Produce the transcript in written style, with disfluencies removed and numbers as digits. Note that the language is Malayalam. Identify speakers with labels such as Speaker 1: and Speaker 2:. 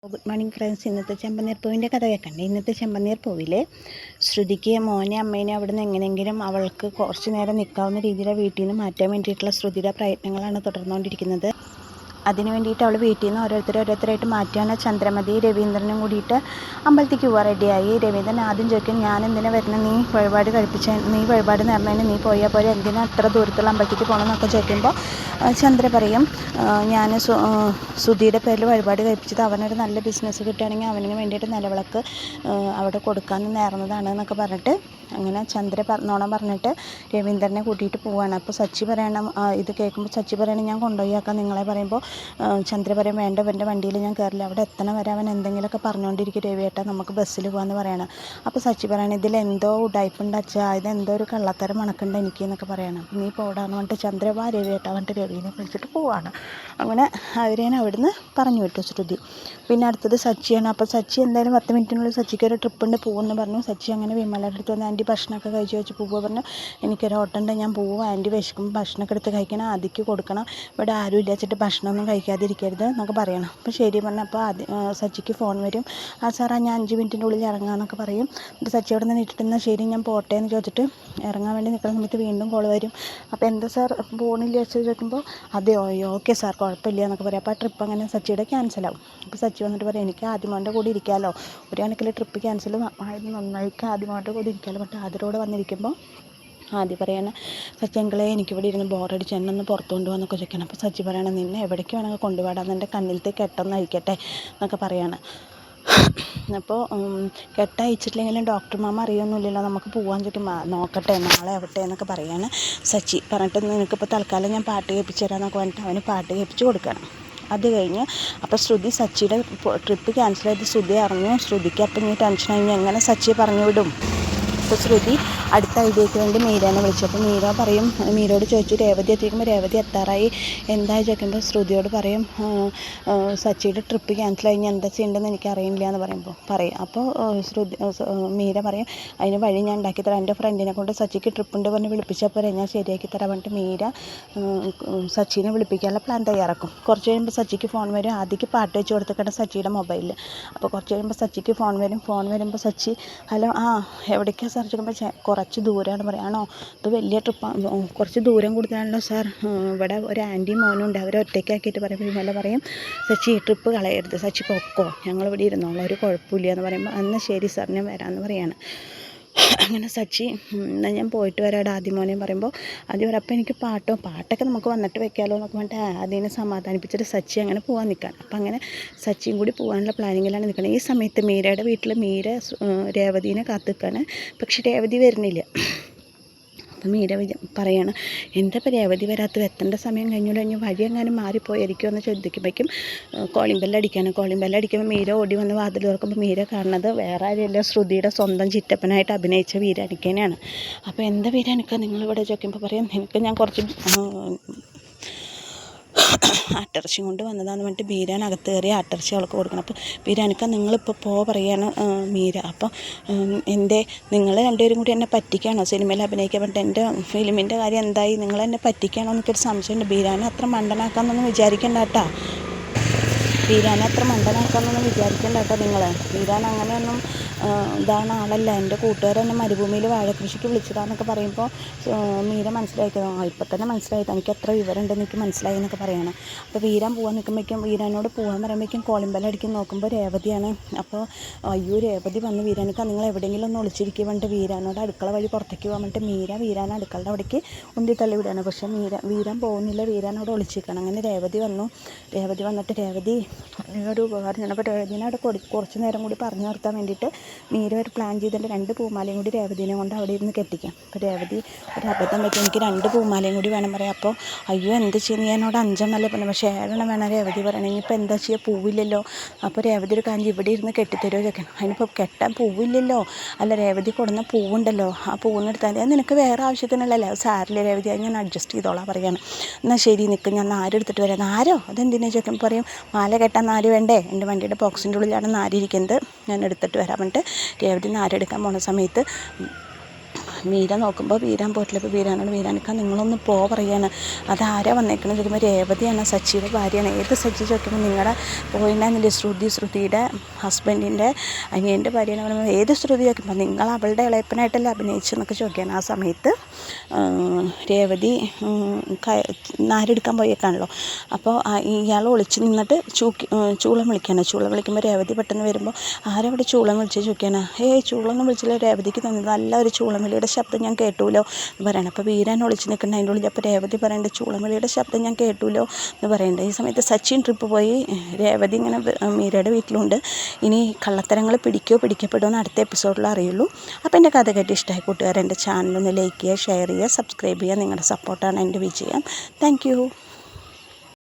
Speaker 1: Good morning friends. ഇന്നത്തെ ചെമ്പനീർ പൂവിൻ്റെ കഥ കേൾക്കണ്ടേ. ഇന്നത്തെ ചെമ്പനീർ പൂവിൽ ശ്രുതിക്ക് മോനെ അമ്മേനെ അവിടെ നിന്ന് എങ്ങനെയെങ്കിലും അവൾക്ക് കുറച്ച് നേരം നിൽക്കാവുന്ന രീതിയിൽ വീട്ടിൽ നിന്ന് മാറ്റാൻ വേണ്ടിയിട്ടുള്ള ശ്രുതിയുടെ പ്രയത്നങ്ങളാണ് തുടർന്നുകൊണ്ടിരിക്കുന്നത്. അതിന് വേണ്ടിയിട്ട് അവൾ വീട്ടിൽ നിന്ന് ഓരോരുത്തരായിട്ട് മാറ്റുകയാണ്. ചന്ദ്രമതി രവീന്ദ്രനും കൂടിയിട്ട് അമ്പലത്തേക്ക് പോകാൻ റെഡിയായി. രവീന്ദ്രൻ ആദ്യം ചോദിക്കും, ഞാൻ എന്തിനാ വരുന്നത്, നീ വഴിപാട് നേർന്നതിന് നീ പോയാൽ പോലെ എന്തിനാ അത്ര ദൂരത്തുള്ള അമ്പലത്തേക്ക് പോകണമെന്നൊക്കെ ചോദിക്കുമ്പോൾ ചന്ദ്ര പറയും, ഞാൻ സുധിയുടെ പേരിൽ വഴിപാട് കഴിപ്പിച്ചത് അവനൊരു നല്ല ബിസിനസ് കിട്ടുകയാണെങ്കിൽ അവന് വേണ്ടിയിട്ട് നിലവിളക്ക് അവിടെ കൊടുക്കാൻ നേർന്നതാണ് എന്നൊക്കെ പറഞ്ഞിട്ട് അങ്ങനെ ചന്ദ്ര നോണം പറഞ്ഞിട്ട് രവീന്ദ്രനെ കൂട്ടിയിട്ട് പോവുകയാണ്. അപ്പോൾ സച്ചി പറയണം, ഇത് കേൾക്കുമ്പോൾ സച്ചി പറയണം, ഞാൻ കൊണ്ടുപോയാക്കാം നിങ്ങളെ പറയുമ്പോൾ ചന്ദ്ര പറയും, വേണ്ട, എൻ്റെ വണ്ടിയിൽ ഞാൻ കയറില്ല, അവിടെ എത്തണ വരെ അവൻ എന്തെങ്കിലുമൊക്കെ പറഞ്ഞുകൊണ്ടിരിക്കും, രവിയേട്ടാ നമുക്ക് ബസ്സിൽ പോകാമെന്ന് പറയണം. അപ്പോൾ സച്ചി പറയണം, ഇതിലെന്തോ ഉടായ്പുണ്ട് അച്ഛാ, ഇതെന്തോ ഒരു കള്ളത്തരം മണക്കുണ്ട് എനിക്ക് എന്നൊക്കെ പറയണം. നീ പോടാന്ന് പറഞ്ഞിട്ട് ചന്ദ്ര വാ രവിയേട്ടാ പറഞ്ഞിട്ട് രവീനെ വിളിച്ചിട്ട് പോവാണ്. അങ്ങനെ അവരെ അവിടുന്ന് പറഞ്ഞു വിട്ടു ശ്രുതി. പിന്നെ അടുത്തത് സച്ചിയാണ്. അപ്പോൾ സച്ചി എന്തായാലും 10 മിനിറ്റിനുള്ളിൽ സച്ചിക്ക് ഒരു ട്രിപ്പുണ്ട് പോകുമെന്ന് പറഞ്ഞു. സച്ചി അങ്ങനെ വിമലയുടെ അടുത്ത് വന്ന്, ആൻറ്റി ഭക്ഷണമൊക്കെ കഴിച്ച് വെച്ച് പോവുക പറഞ്ഞു, എനിക്കൊരു ഓട്ടമുണ്ട്, ഞാൻ പോവും, ആൻറ്റി വിശക്കുമ്പോൾ ഭക്ഷണമൊക്കെ എടുത്ത് കഴിക്കണം, ആദ്യക്ക് കൊടുക്കണം, ഇവിടെ ആരും ഇല്ല വെച്ചിട്ട് ഭക്ഷണമൊന്നും കഴിക്കാതിരിക്കരുത് എന്നൊക്കെ പറയണം. അപ്പോൾ ശരി പറഞ്ഞു. അപ്പോൾ സച്ചിക്ക് ഫോൺ വരും, സാറാ ഞാൻ 5 മിനിറ്റിൻ്റെ ഉള്ളിൽ ഇറങ്ങാമെന്നൊക്കെ പറയും. എന്നിട്ട് സച്ചി അവിടെ നിന്ന് ഇട്ടിട്ട് ശരി ഞാൻ പോട്ടെ എന്ന് ചോദിച്ചിട്ട് ഇറങ്ങാൻ വേണ്ടി നിൽക്കുന്ന സമയത്ത് വീണ്ടും കോൾ വരും. അപ്പോൾ എന്താ സാർ പോണില്ല വെച്ച് ചോദിക്കുമ്പോൾ അതെയോ ഓക്കെ സാർ കുഴപ്പമില്ല എന്നൊക്കെ പറയും. അപ്പോൾ ആ ട്രിപ്പ് അങ്ങനെ സച്ചിയുടെ ക്യാൻസലാവും. അപ്പോൾ സച്ചി വന്നിട്ട് പറയും, എനിക്ക് ആദ്യമോൻ്റെ കൂടെ ഇരിക്കാമല്ലോ, ഒരു കണക്കിൽ ട്രിപ്പ് ക്യാൻസൽ ആയത് നന്നായിക്ക് ആദ്യമോൻ്റെ കൂടെ ഇരിക്കാമല്ലോ. മറ്റേ ആതിരോട് വന്നിരിക്കുമ്പോൾ ആദ്യം പറയണം, സച്ചി അങ്കിളെ എനിക്കിവിടെ ഇരുന്ന് ബോറടിച്ച് എന്നെ ഒന്ന് പുറത്തു കൊണ്ടുപോകാന്നൊക്കെ ചോദിക്കണം. അപ്പോൾ സച്ചി പറയണം, നിന്നെ എവിടേക്ക് വേണമെങ്കിൽ കൊണ്ടുപോകാം, എൻ്റെ കണ്ണിലത്തെ കെട്ടൊന്ന് അഴിക്കട്ടെ എന്നൊക്കെ പറയാണ്. അപ്പോൾ കെട്ടയച്ചിട്ടില്ലെങ്കിലും ഡോക്ടർ മാമ അറിയൊന്നുമില്ലല്ലോ, നമുക്ക് പോകാൻ ചുറ്റും നോക്കട്ടെ നാളെ ആവട്ടെ എന്നൊക്കെ പറയാണ് സച്ചി. പറഞ്ഞിട്ട് നിനക്കിപ്പോൾ തൽക്കാലം ഞാൻ പാട്ട് കേൾപ്പിച്ച് തരാമെന്നൊക്കെ പറഞ്ഞിട്ട് അവന് പാട്ട് കേൾപ്പിച്ച് കൊടുക്കണം. അത് കഴിഞ്ഞ് അപ്പോൾ ശ്രുതി സച്ചിയുടെ ട്രിപ്പ് ക്യാൻസലായത് ശ്രുതി അറിഞ്ഞു. ശ്രുതിക്ക് അപ്പം ഇനി ടെൻഷനായി, എങ്ങനെ സച്ചിയെ പറഞ്ഞു വിടും. അപ്പോൾ ശ്രുതി അടുത്ത ഐഡിയയ്ക്ക് വേണ്ടി മീരേനെ വിളിച്ചു. അപ്പോൾ മീര പറയും, മീരയോട് ചോദിച്ചു രേവതി എത്തിക്കുമ്പോൾ രേവതി എത്താറായി എന്തായി ചോദിക്കുമ്പോൾ ശ്രുതിയോട് പറയും, സച്ചിയുടെ ട്രിപ്പ് ക്യാൻസലായി, ഇനി എന്താ ചെയ്യേണ്ടതെന്ന് എനിക്കറിയില്ല എന്ന് പറയും. അപ്പോൾ മീര പറയും, അതിന് വഴി ഞാൻ ഉണ്ടാക്കി തരാം, എൻ്റെ ഫ്രണ്ടിനെ കൊണ്ട് സച്ചിക്ക് ട്രിപ്പുണ്ട് പറഞ്ഞ് വിളിപ്പിച്ചപ്പോൾ ഞാൻ ശരിയാക്കി തരാൻ പറഞ്ഞിട്ട് മീര സച്ചിനെ വിളിപ്പിക്കാനുള്ള പ്ലാൻ തയ്യാറാക്കും. കുറച്ച് കഴിയുമ്പോൾ സച്ചിക്ക് ഫോൺ വരും. ആദ്യക്ക് പാട്ട് വെച്ച് കൊടുത്തിട്ടുണ്ട് സച്ചിയുടെ മൊബൈലിൽ. അപ്പോൾ കുറച്ച് കഴിയുമ്പോൾ സച്ചിക്ക് ഫോൺ വരുമ്പോൾ സച്ചി ഹലോ എവിടേക്കാണ് സാർ ചോദിക്കുമ്പോൾ കുറച്ച് ദൂരമാണ് പറയാണോ, ഇത് വലിയ ട്രിപ്പാണ്, കുറച്ച് ദൂരം കൂടുതലാണല്ലോ സാർ, ഇവിടെ ഒരു ആൻറ്റി മോനും ഉണ്ട്, അവരെ ഒറ്റയ്ക്കാക്കിയിട്ട് പറയുമ്പോൾ വിമല പറയും, സച്ചി ട്രിപ്പ് കളയരുത്, സച്ചി പൊക്കോ, ഞങ്ങളിവിടെ ഇരുന്നോളൂ, ഒരു കുഴപ്പമില്ല എന്ന് പറയുമ്പോൾ എന്നാൽ ശരി സാർ ഞാൻ വരാമെന്ന് പറയാണ്. അങ്ങനെ സച്ചി എന്നാൽ ഞാൻ പോയിട്ട് വരാം ആദ്യമോനെയും പറയുമ്പോൾ ആദ്യം പറയും, അപ്പോൾ എനിക്ക് പാട്ടൊക്കെ നമുക്ക് വന്നിട്ട് വെക്കാമല്ലോ എന്നൊക്കെ പറഞ്ഞിട്ട് അതിനെ സമാധാനിപ്പിച്ചിട്ട് സച്ചി അങ്ങനെ പോകാൻ നിൽക്കുകയാണ്. അപ്പം അങ്ങനെ സച്ചിയും കൂടി പോകാനുള്ള പ്ലാനിങ്ങിലാണ് നിൽക്കുന്നത്. ഈ സമയത്ത് മീരയുടെ വീട്ടിൽ മീര രേവതീനെ കാത്തു നിൽക്കുകയാണ്. പക്ഷെ രേവതി വരുന്നില്ല. അപ്പം മീര പറയാണ്, എന്താ ഇപ്പോൾ രേവതി വരാത്തത്, എത്തേണ്ട സമയം കഴിഞ്ഞ് വഴി എങ്ങാനും മാറിപ്പോയിരിക്കുമോ എന്ന് ചോദിക്കുമ്പോഴേക്കും കോളിംഗ് ബെല്ലടിക്കുമ്പോൾ മീര ഓടി വന്ന് വാതിൽ തുറക്കുമ്പോൾ മീര കാണുന്നത് വേറെ ആരെയല്ല, ശ്രുതിയുടെ സ്വന്തം ചിറ്റപ്പനായിട്ട് അഭിനയിച്ച വീരാനിക്കനെയാണ്. അപ്പോൾ എന്താ വീരാനിക്ക നിങ്ങളിവിടെ ചോദിക്കുമ്പോൾ പറയും, എനിക്ക് ഞാൻ കുറച്ച് ആട്ടിറച്ചി കൊണ്ട് വന്നതാന്ന് പറഞ്ഞിട്ട് ബീരാൻ അകത്ത് കയറി ആട്ടിറച്ചി അവൾക്ക് കൊടുക്കണം. അപ്പോൾ ബീരാനിക്ക നിങ്ങളിപ്പോൾ പറയാണ് മീര, അപ്പോൾ നിങ്ങൾ രണ്ടുപേരും കൂടി എന്നെ പറ്റിക്കാണോ, സിനിമയിൽ അഭിനയിക്കാൻ പറഞ്ഞിട്ട് എൻ്റെ ഫിലിമിൻ്റെ കാര്യം എന്തായി, നിങ്ങൾ എന്നെ പറ്റിക്കാണോ എന്നൊരു സംശയമുണ്ട്. ബീരാനെ അത്ര മണ്ടനാക്കാമെന്നൊന്നും വിചാരിക്കണ്ട കേട്ടോ, നിങ്ങൾ ബീരാൻ അങ്ങനെയൊന്നും ഇതാണ് ആളല്ല, എൻ്റെ കൂട്ടുകാരെന്നെ മരുഭൂമിയിൽ വാഴക്കൃഷിക്ക് വിളിച്ചതാന്നൊക്കെ പറയുമ്പോൾ മീര മനസ്സിലാക്കിയത്, ഇപ്പം തന്നെ മനസ്സിലായി എനിക്ക് എത്ര വിവരമുണ്ടെന്ന് എനിക്ക് മനസ്സിലായി എന്നൊക്കെ പറയണം. അപ്പോൾ വീരാൻ പോകാൻ നിൽക്കുമ്പോഴേക്കും വീരാനോട് പോകാൻ പറയുമ്പോഴേക്കും കോളിംഗ് ബെല്ലടിക്കും, നോക്കുമ്പോൾ രേവതിയാണ്. അപ്പോൾ അയ്യോ രേവതി വന്ന് വീരാനിക്ക നിങ്ങൾ എവിടെയെങ്കിലും ഒന്ന് ഒളിച്ചിരിക്കുക പറഞ്ഞിട്ട് വീരാനോട് അടുക്കള വഴി പുറത്തേക്ക് പോകാൻ വേണ്ടിയിട്ട് വീരാൻ അടുക്കളുടെ അവിടേക്ക് ഉന്തി തള്ളി വിടുകയാണ്. പക്ഷേ വീരാൻ പോകുന്നില്ല, വീരാനോട് ഒളിച്ചിരിക്കണം. അങ്ങനെ രേവതി വന്നിട്ട് രേവതി ഒരു ഉപകാരം ചെയ്യണം. അപ്പോൾ രേവതിനോട് കുറച്ച് നേരം കൂടി പറഞ്ഞു നിർത്താൻ വേണ്ടിയിട്ട് മീര ഒരു പ്ലാൻ ചെയ്തിട്ട് 2 പൂമാലയും കൂടി രേവതിനെ കൊണ്ട് അവിടെ ഇരുന്ന് കെട്ടിക്കാം. അപ്പോൾ രേവതി ഒരു അബദ്ധം പറ്റി, എനിക്ക് 2 പൂമാലയും കൂടി വേണം പറയാം. അപ്പോൾ അയ്യോ എന്ത് ചെയ്യുന്നു, എന്നോട് 5 എണ്ണമല്ലേ പറഞ്ഞു, പക്ഷേ 6 എണ്ണം വേണം രേവതി പറയണമെങ്കിൽ ഇപ്പോൾ എന്താ ചെയ്യുക, പൂവില്ലല്ലോ. അപ്പോൾ രേവതി ഒരു കാഞ്ചി ഇവിടെ ഇരുന്ന് കെട്ടിത്തരുമോ ചോദിക്കണം. അതിനിപ്പോൾ കെട്ടാൻ പൂവില്ലല്ലോ, അല്ല രേവതി കൊടുന്ന പൂവുണ്ടല്ലോ, ആ പൂവിനെടുത്താൽ നിനക്ക് വേറെ ആവശ്യത്തിനുള്ളല്ലേ, സാരില്ല രേവതി ഞാൻ അഡ്ജസ്റ്റ് ചെയ്തോളാം പറയാണ്. എന്നാൽ ശരി നിൽക്കും, ഞാൻ നാര് എടുത്തിട്ട് വരാം. നാരോ അതെന്തിനാ ചോദിക്കുമ്പോൾ പറയും, മാല കെട്ടാൻ നാര് വേണ്ടേ, എൻ്റെ വണ്ടിയുടെ ബോക്സിൻ്റെ ഉള്ളിലാണ് നാരിയിരിക്കുന്നത്, ഞാൻ എടുത്തിട്ട് വരാൻ പറഞ്ഞിട്ട് രേവതി നാരെടുക്കാൻ പോണ സമയത്ത് മീര നോക്കുമ്പോൾ വീരാൻ പോയിട്ടില്ല. ഇപ്പോൾ വീരാനോട് വീരാനിക്കാൻ നിങ്ങളൊന്ന് പറയാണ്. അതാരാ വന്നേക്കണെന്ന് ചോദിക്കുമ്പോൾ രേവതിയാണ്, സച്ചിയുടെ ഭാര്യയാണ്. ഏത് സച്ചി ചോദിക്കുമ്പോൾ നിങ്ങളുടെ പോയിണ്ടായിരുന്നില്ലേ ശ്രുതിയുടെ ഹസ്ബൻഡിൻ്റെ അനിയൻ്റെ ഭാര്യയാണ് പറയുമ്പോൾ ഏത് ശ്രുതി ചോദിക്കുമ്പോൾ നിങ്ങൾ അവളുടെ ഇളയപ്പനായിട്ടല്ലേ അഭിനയിച്ചെന്നൊക്കെ ചോദിക്കുകയാണ്. ആ സമയത്ത് രേവതി നാരെടുക്കാൻ പോയേക്കാണല്ലോ. അപ്പോൾ ഇയാൾ ഒളിച്ച് നിന്നിട്ട് ചൂളം വിളിക്കുകയാണ്. ചൂളം വിളിക്കുമ്പോൾ രേവതി പെട്ടെന്ന് വരുമ്പോൾ ആരവിടെ ചൂളം വിളിച്ച് ചോദിക്കുകയാണ്. ചൂളൊന്നും വിളിച്ചില്ല, രേവതിക്ക് തോന്നി നല്ല ഒരു ചൂളംവിളിയുടെ ശബ്ദം ഞാൻ കേട്ടുല്ലോ എന്ന് പറയണം. അപ്പോൾ വീരാൻ ഒളിച്ച് നിൽക്കുന്ന അതിൻ്റെ ഉള്ളിൽ. അപ്പോൾ രേവതി പറയേണ്ടത് ചൂളംവിളിയുടെ ശബ്ദം ഞാൻ കേട്ടുല്ലോ എന്ന് പറയേണ്ടത്. ഈ സമയത്ത് സച്ചിൻ ട്രിപ്പ് പോയി. രേവതി ഇങ്ങനെ മീരയുടെ വീട്ടിലുണ്ട്. ഇനി കള്ളത്തരങ്ങൾ പിടിക്കപ്പെടുമോ എന്ന് അടുത്ത എപ്പിസോഡിൽ അറിയുള്ളൂ. അപ്പോൾ എൻ്റെ കഥ കേട്ട് ഇഷ്ടമായി കൂട്ടുകാർ എൻ്റെ ചാനലൊന്ന് ലൈക്ക് ചെയ്യുക, ഷെയർ ചെയ്യുക, സബ്സ്ക്രൈബ് ചെയ്യുക. നിങ്ങളുടെ സപ്പോർട്ടാണ് എൻ്റെ വിജയം. താങ്ക്